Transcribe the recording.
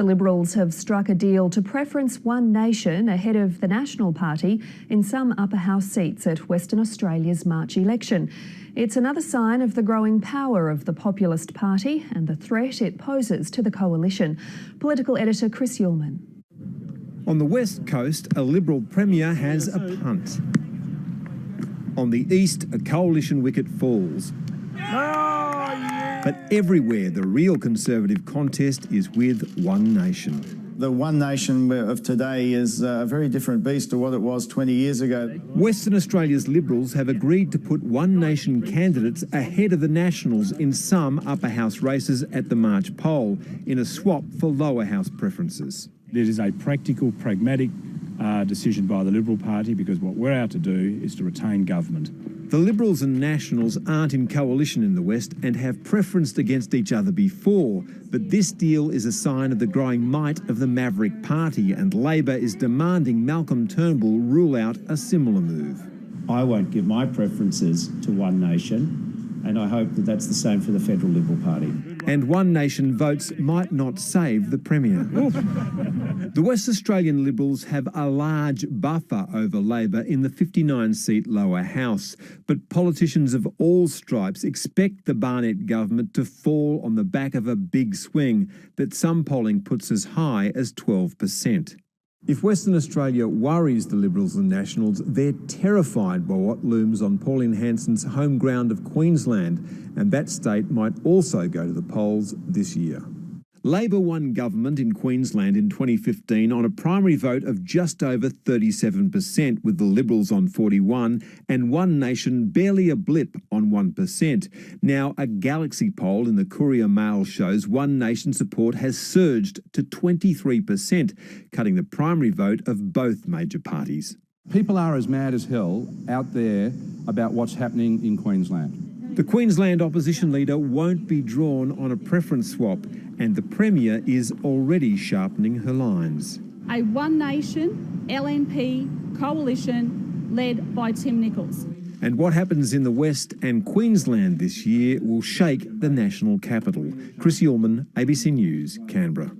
The Liberals have struck a deal to preference One Nation ahead of the National Party in some upper house seats at Western Australia's March election. It's another sign of the growing power of the populist party and the threat it poses to the coalition. Political editor Chris Ullman. On the West Coast, a Liberal Premier has a punt. On the East, a coalition wicket falls. But everywhere, the real Conservative contest is with One Nation. The One Nation of today is a very different beast to what it was 20 years ago. Western Australia's Liberals have agreed to put One Nation candidates ahead of the Nationals in some upper house races at the March poll, in a swap for lower house preferences. It is a practical, pragmatic decision by the Liberal Party, because what we're out to do is to retain government. The Liberals and Nationals aren't in coalition in the West and have preferenced against each other before, but this deal is a sign of the growing might of the Maverick Party, and Labor is demanding Malcolm Turnbull rule out a similar move. I won't give my preferences to One Nation, and I hope that that's the same for the Federal Liberal Party. And One Nation votes might not save the Premier. The West Australian Liberals have a large buffer over Labor in the 59-seat lower house, but politicians of all stripes expect the Barnett government to fall on the back of a big swing that some polling puts as high as 12%. If Western Australia worries the Liberals and Nationals, they're terrified by what looms on Pauline Hanson's home ground of Queensland, and that state might also go to the polls this year. Labor won government in Queensland in 2015 on a primary vote of just over 37%, with the Liberals on 41% and One Nation barely a blip on 1%. Now, a Galaxy poll in the Courier Mail shows One Nation support has surged to 23%, cutting the primary vote of both major parties. People are as mad as hell out there about what's happening in Queensland. The Queensland opposition leader won't be drawn on a preference swap, and the Premier is already sharpening her lines. A One Nation LNP coalition led by Tim Nicholls. And what happens in the West and Queensland this year will shake the national capital. Chris Ullman, ABC News, Canberra.